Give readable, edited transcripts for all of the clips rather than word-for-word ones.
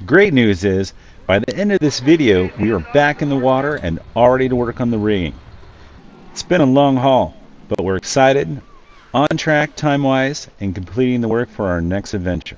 Great news is, by the end of this video, we are back in the water and all ready to work on the rigging. It's been a long haul, but we're excited, on track time-wise, and completing the work for our next adventure.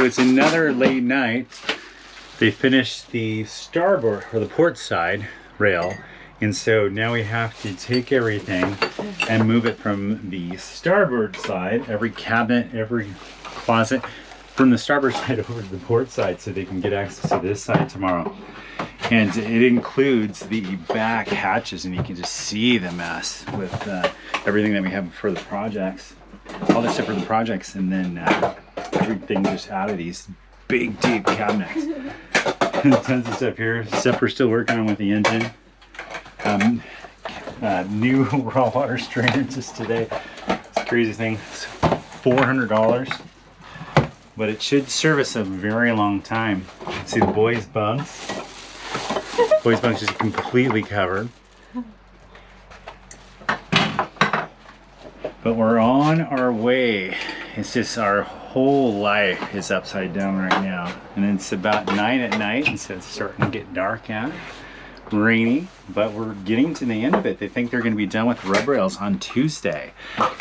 it's another late night. They finished the starboard or the port side rail, and so now we have to take everything and move it from the starboard side, every cabinet, every closet, from the starboard side over to the port side so they can get access to this side tomorrow. And it includes the back hatches, and you can just see the mess with everything that we have for the projects, all this stuff for the projects, and then everything just out of these big deep cabinets. Tons of stuff here. Stuff we're still working on with the engine. New raw water strainer just today. It's a crazy thing. It's $400, but it should serve us a very long time. You can see the boys' bunks. Boys' bunks is completely covered. But we're on our way. It's just our whole life is upside down right now. And it's about 9 at night, and so it's starting to get dark out. Rainy, but we're getting to the end of it. They think they're going to be done with rub rails on Tuesday.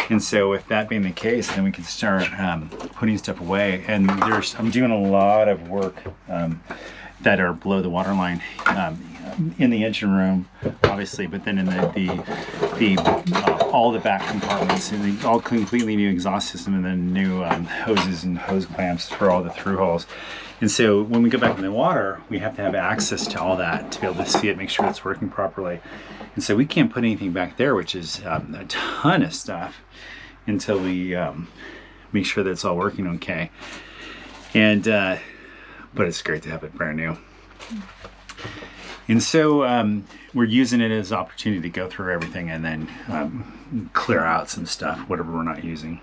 And so with that being the case, then we can start putting stuff away. And I'm doing a lot of work that are below the waterline in the engine room, obviously, but then in all the back compartments, and all completely new exhaust system, and then new hoses and hose clamps for all the through holes. And so when we go back in the water, we have to have access to all that to be able to see it, make sure it's working properly. And so we can't put anything back there, which is a ton of stuff, until we make sure that it's all working okay. And but it's great to have it brand new. And so we're using it as an opportunity to go through everything and then clear out some stuff, whatever we're not using.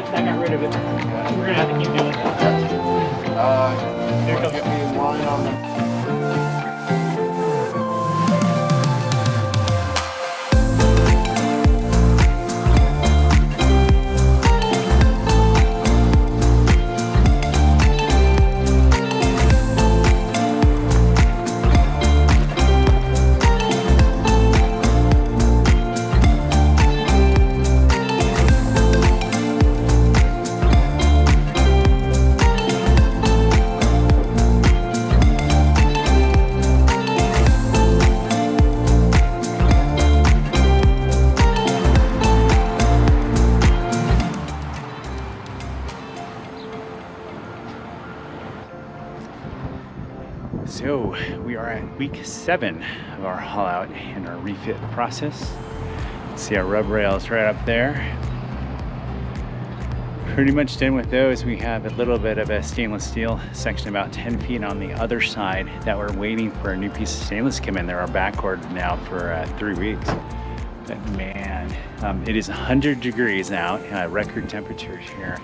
I got rid of it. We're gonna have to keep doing that. Here comes get me in line on the. So we are at week 7 of our haul out and our refit process. See our rub rails right up there. Pretty much done with those. We have a little bit of a stainless steel section about 10 feet on the other side that we're waiting for a new piece of stainless to come in. They're our back ordered now for 3 weeks. But man, it is 100 degrees out, record temperatures here.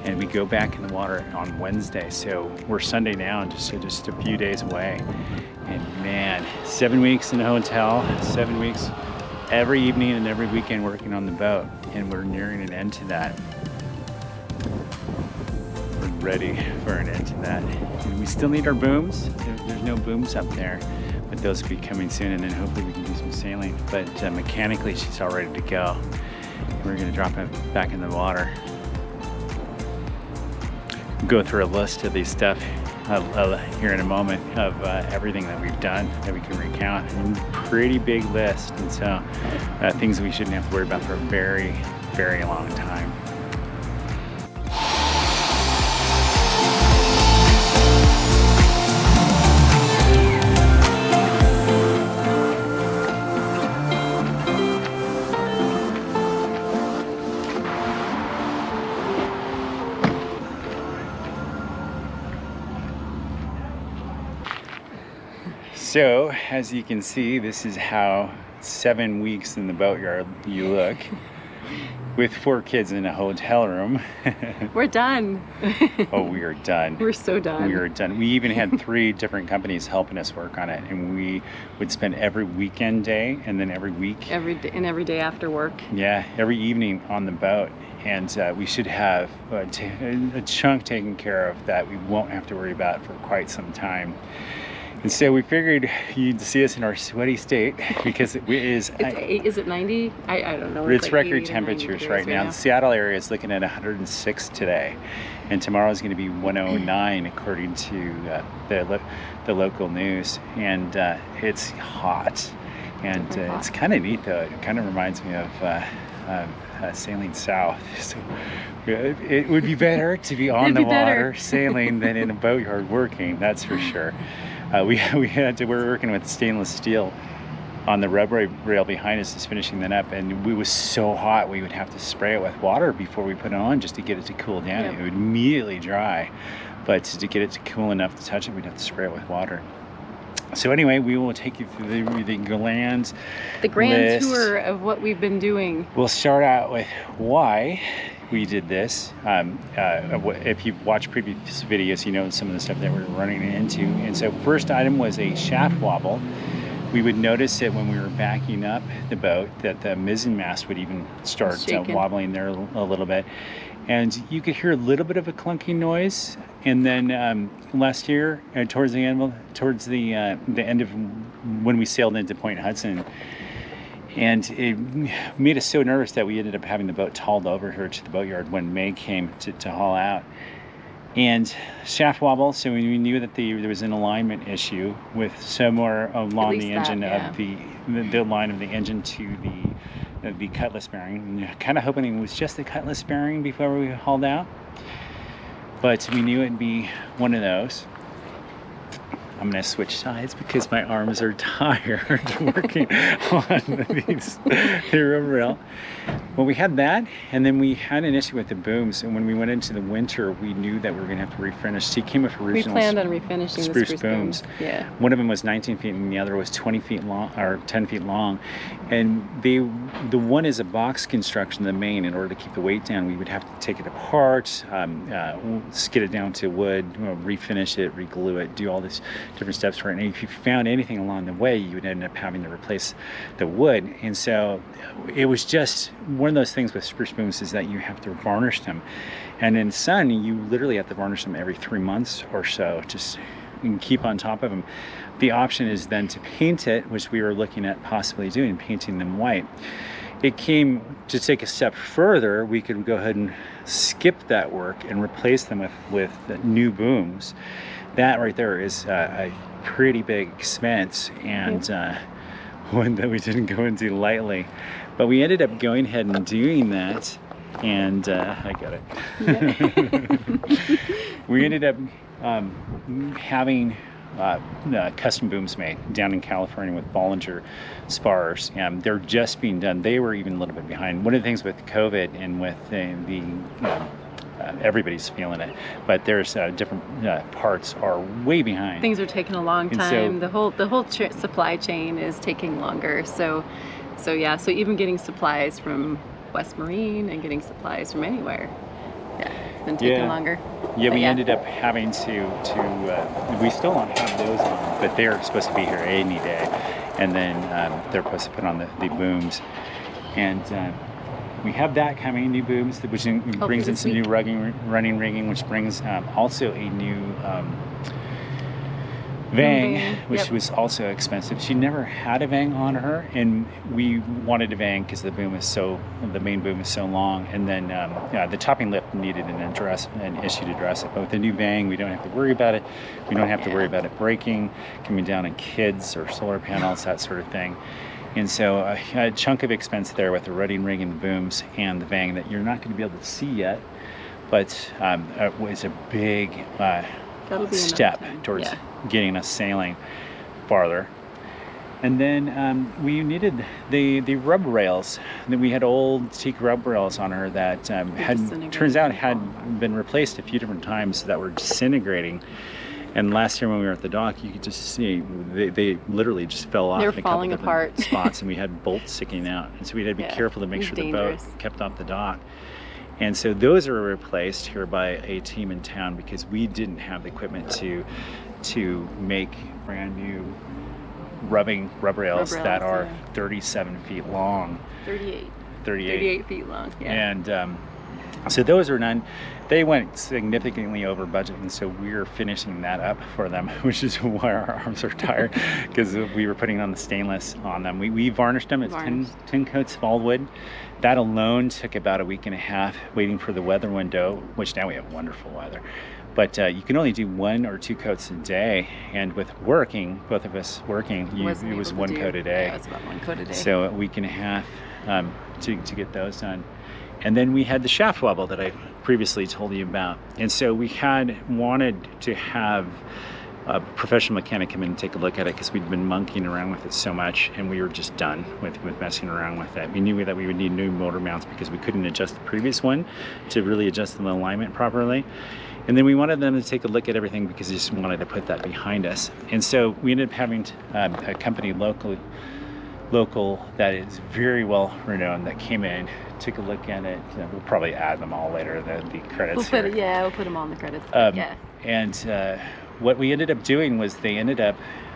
And we go back in the water on Wednesday, so we're Sunday now, and just a few days away. And man, 7 weeks in a hotel, 7 weeks every evening and every weekend working on the boat, and we're nearing an end to that. We're ready for an end to that. And we still need our booms. There's no booms up there, but those will be coming soon, and then hopefully we can do some sailing. But mechanically, she's all ready to go. We're gonna drop it back in the water. Go through a list of these stuff here in a moment of everything that we've done that we can recount. And pretty big list, and so things we shouldn't have to worry about for a very, very long time. So, as you can see, this is how 7 weeks in the boatyard you look with 4 kids in a hotel room. We're done. Oh, we are done. We're so done. We are done. We even had 3 different companies helping us work on it, and we would spend every weekend day and then every week. Every day after work. Yeah, every evening on the boat. And we should have a chunk taken care of that we won't have to worry about for quite some time. And so we figured you'd see us in our sweaty state because it is... Is it 90? I don't know. It's like record temperatures right now. The Seattle area is looking at 106 today. And tomorrow is going to be 109 according to the local news. And it's hot. And it's kind of neat though. It kind of reminds me of sailing south. So it would be better to be on the water sailing than in a boatyard working, that's for sure. We're working with stainless steel on the rub rail behind us, just finishing that up, and it was so hot we would have to spray it with water before we put it on just to get it to cool down. It would immediately dry, but to get it to cool enough to touch it, we'd have to spray it with water. So anyway, we will take you through the grand tour of what we've been doing. We'll start out with why we did this. If you've watched previous videos, you know some of the stuff that we're running into. And so first item was a shaft wobble. We would notice it when we were backing up the boat that the mizzen mast would even start wobbling there a little bit. And you could hear a little bit of a clunking noise. And then last year, towards the end of when we sailed into Point Hudson, and it made us so nervous that we ended up having the boat hauled over here to the boatyard when May came to haul out. And shaft wobble, so we knew that there was an alignment issue with somewhere along the engine of the line of the engine to the cutlass bearing. Kind of hoping it was just the cutlass bearing before we hauled out, but we knew it'd be one of those. I'm going to switch sides because my arms are tired working on the rub rail. Well, we had that, and then we had an issue with the booms, and when we went into the winter, we knew that we were going to have to refinish. So he came with original We planned on refinishing the spruce booms. Yeah. One of them was 19 feet, and the other was 20 feet long, or 10 feet long. And the one is a box construction, the main. In order to keep the weight down, we would have to take it apart, skid it down to wood, refinish it, reglue it, do all these different steps for it. And if you found anything along the way, you would end up having to replace the wood. And so it was just one of those things with spruce booms is that you have to varnish them. And in sun, you literally have to varnish them every 3 months or so, just and keep on top of them. The option is then to paint it, which we were looking at possibly doing, painting them white. It came to take a step further. We could go ahead and skip that work and replace them with new booms. That right there is a pretty big expense, and one that we didn't go into lightly. But we ended up going ahead and doing that, and I got it. Yeah. We ended up having custom booms made down in California with Bollinger spars. They're just being done. They were even a little bit behind. One of the things with COVID and with everybody's feeling it, but there's different parts are way behind. Things are taking a long time. So, the whole supply chain is taking longer. So even getting supplies from West Marine and getting supplies from anywhere, it's been taking longer. Yeah, we ended up having to we still don't have those on, but they're supposed to be here any day, and then they're supposed to put on the booms, and we have that coming, new booms, which brings in some new running rigging, which brings also a new vang, which was also expensive. She never had a vang on her, and we wanted a vang because the main boom is so long, and then the topping lip needed an issue to address it. But with the new vang, we don't have to worry about it. We don't have to worry about it breaking, coming down on kids or solar panels, that sort of thing. And so a chunk of expense there with the running rig and the booms and the vang that you're not going to be able to see yet, but it was a big step towards getting us sailing farther. And then we needed the rub rails. We had old teak rub rails on her that had been replaced a few different times that were disintegrating. And last year when we were at the dock, you could just see they literally just fell off They were in a couple falling different apart. spots, and we had bolts sticking out, and so we had to be Yeah, careful to make it sure was the boat dangerous. kept off the dock. And so those are replaced here by a team in town because we didn't have the equipment to make brand new rubber rails that are yeah. 37 feet long. 38 feet long. Yeah. And so those are none. They went significantly over budget, and so we're finishing that up for them, which is why our arms are tired, because we were putting on the stainless on them. We varnished them. It's 10 coats of all wood. That alone took about a week and a half waiting for the weather window, which now we have wonderful weather. But you can only do 1 or 2 coats a day, and with working, both of us working, it was 1 coat a day. Yeah, it was about 1 coat a day. So a week and a half to get those done. And then we had the shaft wobble that I previously told you about. And so we had wanted to have a professional mechanic come in and take a look at it because we'd been monkeying around with it so much, and we were just done with messing around with it. We knew that we would need new motor mounts because we couldn't adjust the previous one to really adjust the alignment properly. And then we wanted them to take a look at everything because we just wanted to put that behind us. And so we ended up having a company local that is very well renowned that came in, took a look at it. We'll probably add them all later, the credits. We'll put them on the credits. Yeah. And what we ended up doing was they ended up,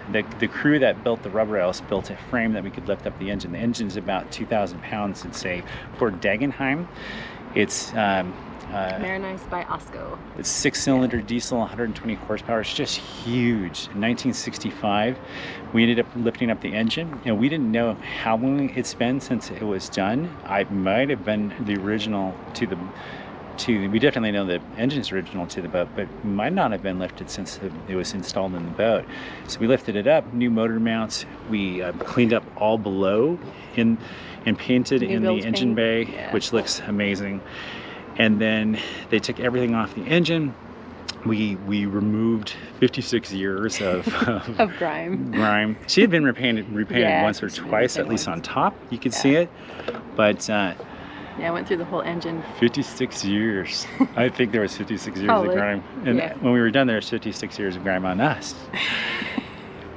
the crew that built the rubber rails built a frame that we could lift up the engine. The engine's about 2,000 pounds. It's a Ford Dagenheim. It's Marinized by Osco. it's 6-cylinder diesel, 120 horsepower. It's just huge. In 1965, we ended up lifting up the engine, and we didn't know how long it's been since it was done. I might have been the original we definitely know the engine's original to the boat, but might not have been lifted since it was installed in the boat. So we lifted it up, new motor mounts. We cleaned up all below and painted in the engine bay, which looks amazing. And then they took everything off the engine. We removed 56 years of grime. She had been repainted once or twice, at least on top. You could see it, but yeah, I went through the whole engine. 56 years. I think there was 56 years of grime, and when we were done, there was 56 years of grime on us.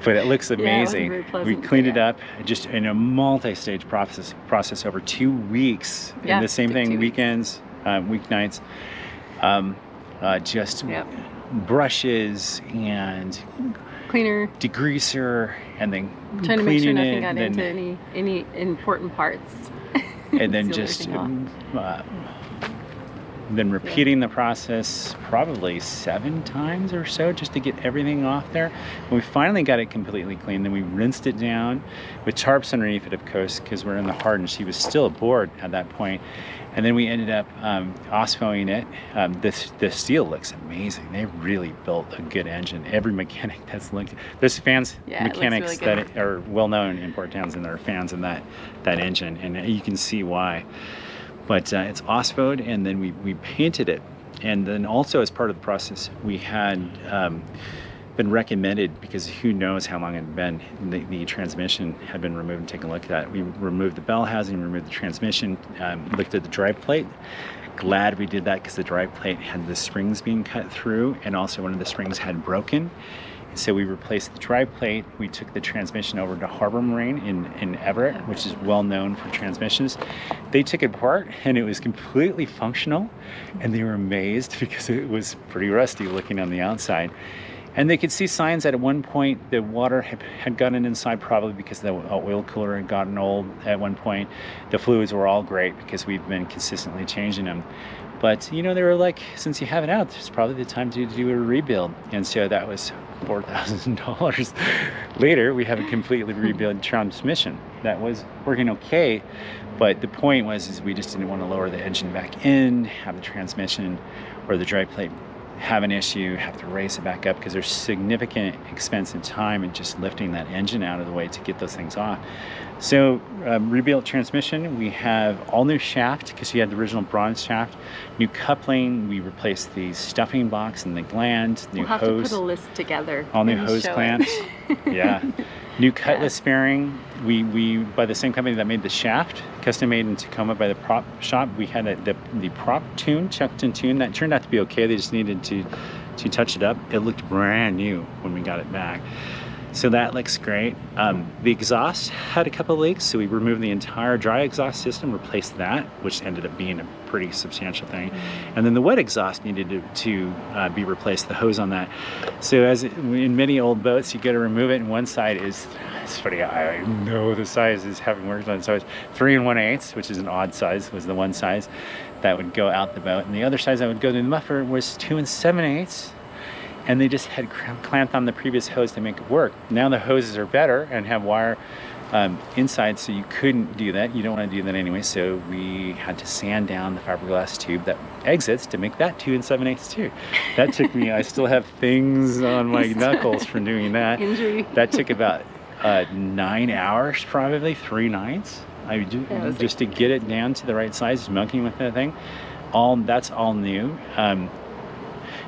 But it looks amazing. It wasn't very pleasant, We cleaned it up just in a multi-stage process over 2 weeks. Yeah, And the same thing, 2 weeks. weekends, weeknights, just brushes and Cleaner. degreaser, and then Trying to make sure cleaning nothing it, got and into any important parts. and then Seal just everything off. then repeating the process probably 7 times or so just to get everything off there. When we finally got it completely clean, then we rinsed it down with tarps underneath it, of course, because we're in the hard, and she was still aboard at that point. And then we ended up osmoing it. The steel looks amazing. They really built a good engine. Every mechanic that's linked, there's fans, mechanics really that are well known in port towns, and there are fans in that engine, and you can see why. But it's osmoed, and then we painted it. And then also as part of the process, we had been recommended, because who knows how long it had been, the transmission had been removed and taken a look at that. We removed the bell housing, removed the transmission, looked at the drive plate. Glad we did that, because the drive plate had the springs being cut through, and also one of the springs had broken. So we replaced the drive plate. We took the transmission over to Harbor Marine in Everett, which is well known for transmissions. They took it apart, and it was completely functional, and they were amazed because it was pretty rusty looking on the outside. And they could see signs that at one point the water had gotten inside, probably because the oil cooler had gotten old at one point. The fluids were all great because we've been consistently changing them. But, they were like, since you have it out, it's probably the time to do a rebuild. And so that was $4,000. Later, we have a completely rebuilt transmission that was working okay. But the point was we just didn't want to lower the engine back in, have the transmission or the drive plate have an issue, have to raise it back up, because there's significant expense and time in just lifting that engine out of the way to get those things off. So rebuilt transmission, we have all new shaft, because you had the original bronze shaft, new coupling, we replaced the stuffing box and the gland, new hose. We'll have to put a list together. All new hose clamps. Yeah. New cutlass bearing. We by the same company that made the shaft, custom made in Tacoma by the prop shop. We had the prop tune, chucked and tuned. That turned out to be okay. They just needed to She touched it up. It looked brand new when we got it back. So that looks great. The exhaust had a couple of leaks, so we removed the entire dry exhaust system, replaced that, which ended up being a pretty substantial thing. And then the wet exhaust needed to be replaced, the hose on that. So as in many old boats, you go to remove it, and one side is, it's funny, I know the size is having worked on it. So it's 3 1/8, which is an odd size, was the one size that would go out the boat. And the other size that would go to the muffler was 2 7/8. And they just had clamped on the previous hose to make it work. Now the hoses are better and have wire inside, so you couldn't do that. You don't want to do that anyway, so we had to sand down the fiberglass tube that exits to make that 2 7/8 too. That took me, I still have things on my knuckles from doing that. Injury. That took about 9 hours, probably 3 nights. I do, just to get it down to the right size, monkeying with that thing. That's all new.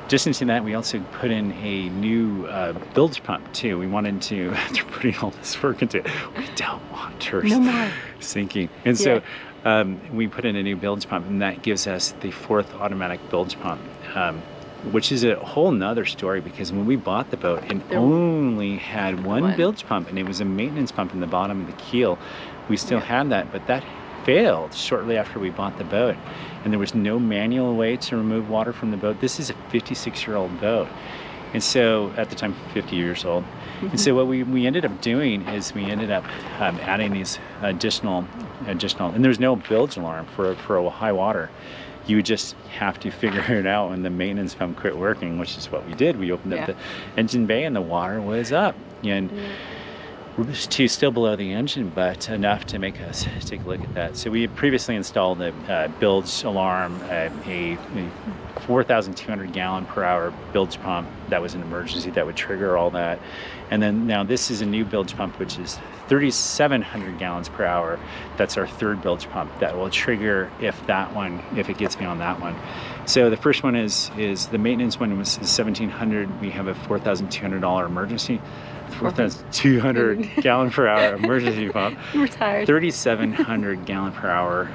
Just into that, we also put in a new bilge pump too. We wanted to, after putting all this work into it, we don't want her sinking. And so we put in a new bilge pump, and that gives us the 4th automatic bilge pump, which is a whole nother story, because when we bought the boat, it only had one bilge pump, and it was a maintenance pump in the bottom of the keel. We still had that, but that failed shortly after we bought the boat, and there was no manual way to remove water from the boat. This is a 56-year-old boat, and so at the time 50 years old. And so what we ended up doing is we ended up adding these additional, and there's no bilge alarm for a high water. You would just have to figure it out when the maintenance pump quit working, which is what we did. We opened up the engine bay, and the water was up, and still below the engine, but enough to make us take a look at that. So we had previously installed a bilge alarm, a 4,200 gallon per hour bilge pump that was an emergency that would trigger all that. And then now this is a new bilge pump, which is 3,700 gallons per hour. That's our 3rd bilge pump that will trigger if it gets beyond that one. So the first one is the maintenance one was 1,700. We have a $4,200 emergency, 4,200 gallon per hour emergency pump. We're tired. 3,700 gallon per hour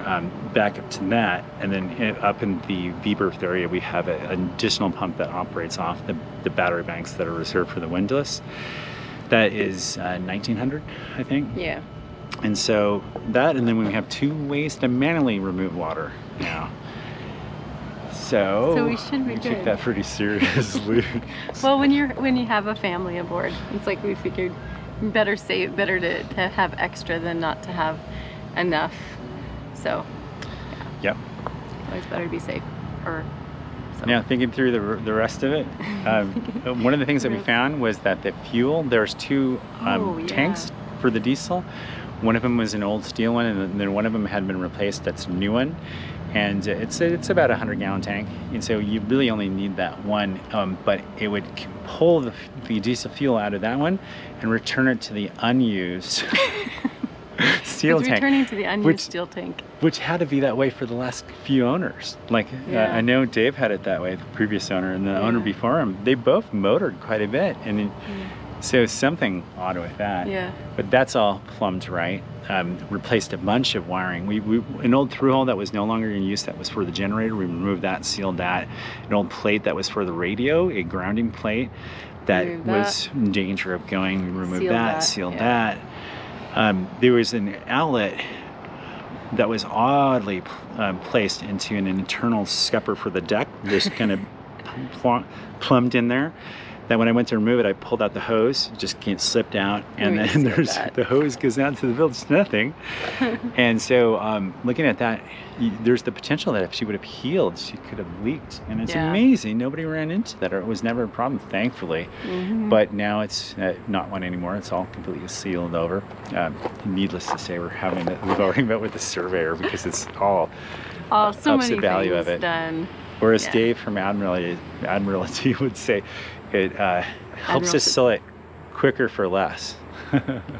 back up to that, and then up in the V-berth area we have an additional pump that operates off the battery banks that are reserved for the windlass. That is 1,900, I think. Yeah. And so that, and then we have 2 ways to manually remove water now. So we should be we good. take that pretty seriously. Well, when you have a family aboard, it's like we figured better to have extra than not to have enough. So Yep. always better to be safe. Yeah, thinking through the rest of it, one of the things that we found was that the fuel, there's 2 tanks for the diesel. One of them was an old steel one, and then one of them had been replaced. That's a new one, and it's about a 100-gallon tank, and so you really only need that one. But it would pull the diesel fuel out of that one and return it to the unused steel tank. Returning to the unused steel tank. Which had to be that way for the last few owners. Like, I know Dave had it that way, the previous owner, and the owner before him. They both motored quite a bit, and so something odd with that. Yeah. But that's all plumbed right. Replaced a bunch of wiring. An old through hole that was no longer in use, that was for the generator, we removed that, sealed that. An old plate that was for the radio, a grounding plate that was in danger of going, we removed sealed that. There was an outlet that was oddly placed into an internal scupper for the deck, just kind of plumbed in there. That when I went to remove it, I pulled out the hose, just slipped out, and then the hose goes out to the bilge, nothing. And so looking at that, there's the potential that if she would have healed, she could have leaked. And it's amazing, nobody ran into that, or it was never a problem, thankfully. But now it's not one anymore, it's all completely sealed over. Needless to say, we've already met with the surveyor, because it's all so ups many the value of it. Done. Whereas Dave from Admiralty would say, it helps us sell it quicker for less.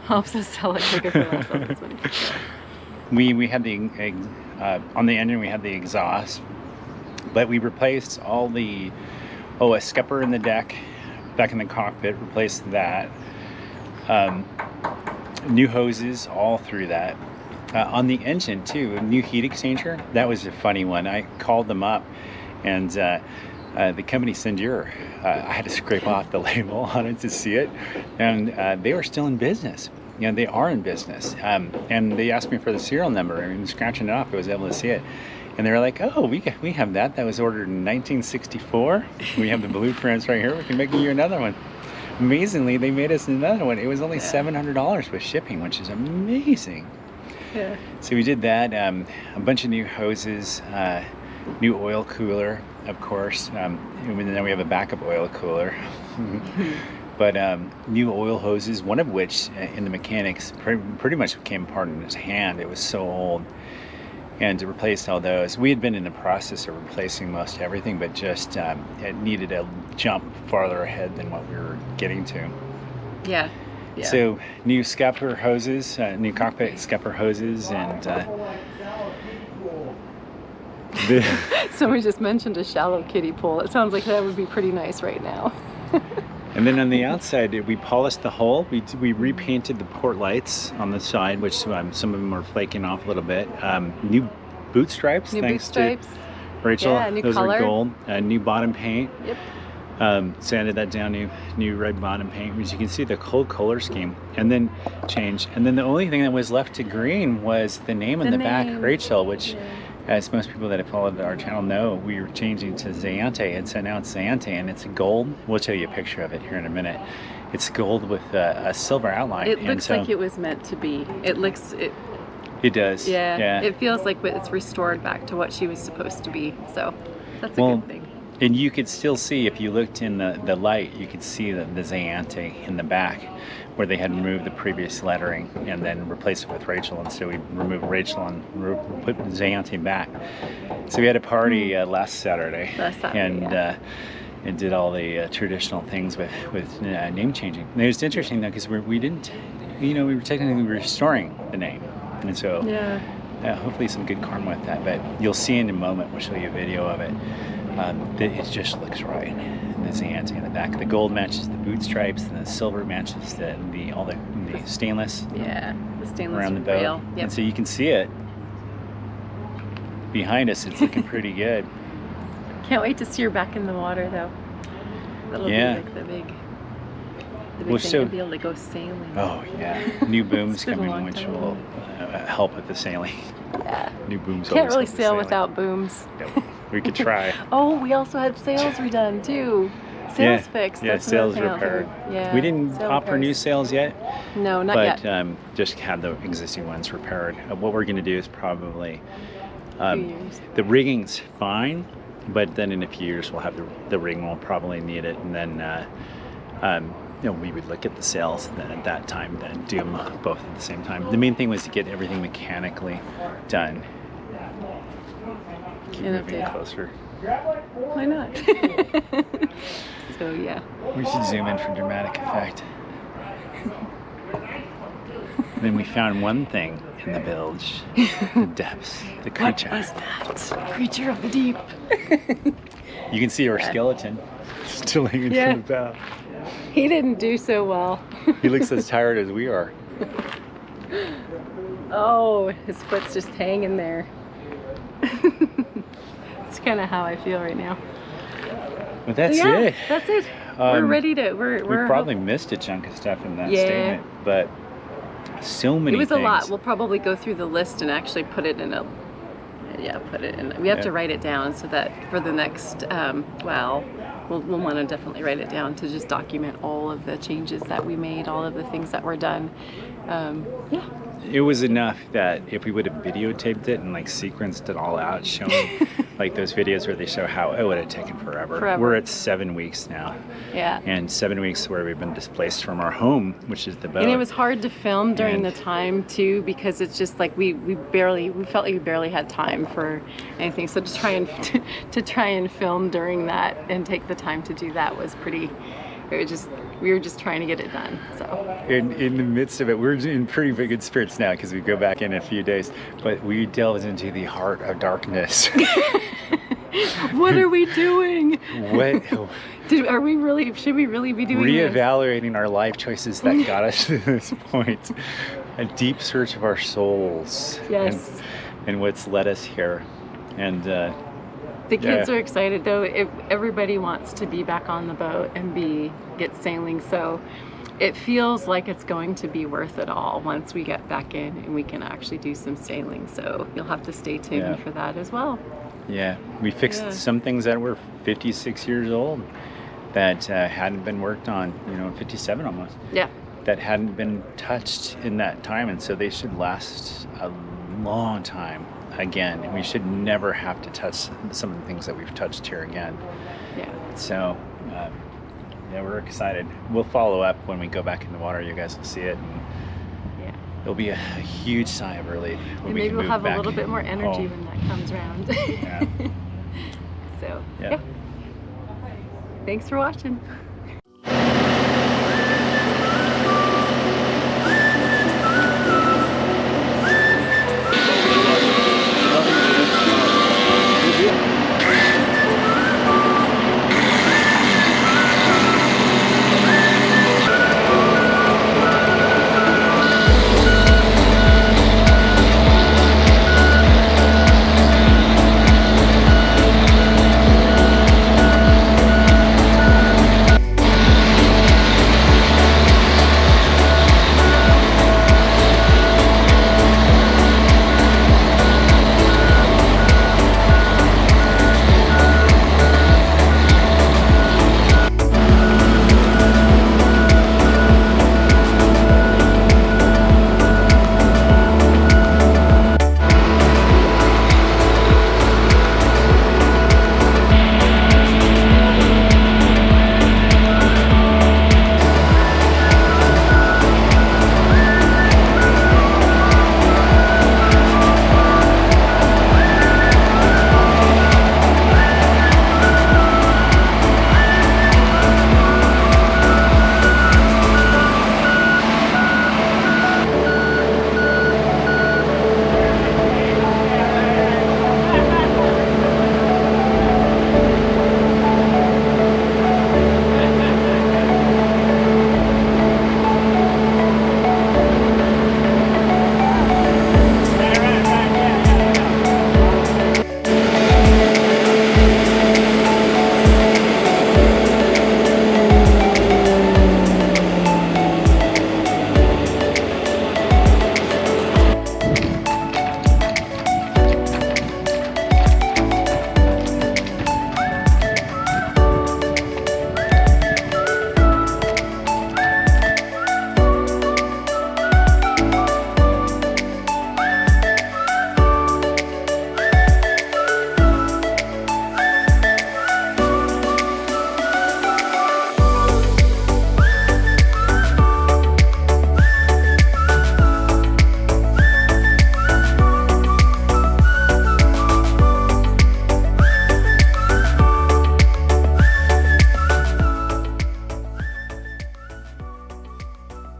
Helps us sell it quicker for less. Oh, that's funny. We had on the engine we had the exhaust, but we replaced all a scupper in the deck, back in the cockpit, replaced that. New hoses all through that. On the engine too, a new heat exchanger. That was a funny one. I called them up, and the company Sendur, I had to scrape off the label on it to see it, and they were still in business. You know, they are in business, and they asked me for the serial number, and scratching it off, I was able to see it. And they were like, "Oh, we have that. That was ordered in 1964. We have the blueprints right here. We can make you another one." Amazingly, they made us another one. It was only $700 with shipping, which is amazing. Yeah. So we did that. A bunch of new hoses, new oil cooler, of course. And then we have a backup oil cooler. But new oil hoses, one of which in the mechanics pretty much became part in his hand. It was so old. And to replace all those, we had been in the process of replacing most everything, but just it needed a jump farther ahead than what we were getting to. Yeah. Yeah. So new scupper hoses, new cockpit scupper hoses, and Someone just mentioned a shallow kiddie pool. It sounds like that would be pretty nice right now. and then on the outside, we polished the hull. We repainted the port lights on the side, which some of them are flaking off a little bit. New boot stripes, New boot thanks stripes. to Rachel. Yeah, new Those color. are gold. New bottom paint. Yep. Sanded that down, new red bottom paint, which you can see the whole color scheme, and then change. And then the only thing that was left to green was the name on the back, name. Rachel, which, Yeah. as most people that have followed our channel know, we were changing to Zayante, and so now it's Zayante, and it's gold. We'll show you a picture of it here in a minute. It's gold with a silver outline. It and looks so like it was meant to be. It looks it. It does. Yeah. It feels like it's restored back to what she was supposed to be. So that's a good thing. And you could still see, if you looked in the light, you could see the Zayante in the back, where they had removed the previous lettering and then replaced it with Rachel. And so we removed Rachel and put Zayante back. So we had a party last Saturday. And did all the traditional things with name changing. And it was interesting though, because we didn't, we were technically restoring the name. And so hopefully some good karma with that. But you'll see in a moment, we'll show you a video of it. It just looks right. The Zayante in the back. The gold matches the boot stripes, and the silver matches the stainless. Yeah, the stainless around the boat. rail. Yep. And so you can see it behind us. It's looking pretty good. Can't wait to see her back in the water though. That'll be like the big thing. You'll be able to go sailing. Oh yeah, new booms It's been a coming, long which time. will help with the sailing. Yeah. New booms. Can't always really help with sail sailing. without booms. Nope. We could try. Oh, we also had sails redone too. Sails fixed. Yeah, That's sails another thing I'll repaired. do. Yeah. We didn't sail opt for new repairs. sails yet, No, not but yet. just had the existing ones repaired. What we're going to do is probably Years. the rigging's fine, but then in a few years we'll have the rigging will probably need it, and then we would look at the sails then at that time, then do them both at the same time. The main thing was to get everything mechanically done. Keep moving closer. Why not? So yeah. We should zoom in for dramatic effect. Then we found one thing in the bilge, the depths, the creature. What was that? Creature of the deep. You can see our skeleton still hanging Yeah. from the bow. He didn't do so well. He looks as tired as we are. Oh, his foot's just hanging there. It's kind of how I feel right now. But that's So, yeah, it. That's it. We're ready to. We We're probably missed a chunk of stuff in that Yeah. statement, but so many It was things. a lot. We'll probably go through the list and actually put it in a. Yeah, put it in. We have to write it down so that for the next. We'll want to definitely write it down to just document all of the changes that we made, all of the things that were done. Yeah. It was enough that if we would have videotaped it and like sequenced it all out, showing like those videos where they show how it would have taken forever. We're at 7 weeks now. Yeah. And 7 weeks where we've been displaced from our home, which is the boat. And it was hard to film during And- the time too, because it's just like we felt like we barely had time for anything. So to try and film during that and take the time to do that was pretty. We were just trying to get it done. So in the midst of it, we're in pretty good spirits now because we go back in a few days. But we delved into the heart of darkness. what are we doing? What? Should we really be doing this? Reevaluating our life choices that got us to this point. A deep search of our souls. Yes. And what's led us here. And The kids are excited though. Everybody wants to be back on the boat and get sailing. So it feels like it's going to be worth it all once we get back in and we can actually do some sailing. So you'll have to stay tuned for that as well. Yeah, we fixed some things that were 56 years old that hadn't been worked on, 57 almost. Yeah. That hadn't been touched in that time, and so they should last a long time again. And we should never have to touch some of the things that we've touched here again. Yeah. So, we're excited. We'll follow up when we go back in the water. You guys will see it, and it'll be a huge sigh of relief when and we maybe can we'll move have back a little bit more energy home. when that comes around. Yeah. So, Yeah. Thanks for watching.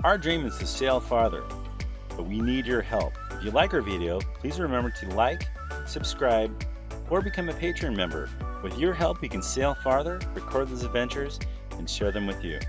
Our dream is to sail farther, but we need your help. If you like our video, please remember to like, subscribe, or become a Patreon member. With your help, we can sail farther, record these adventures, and share them with you.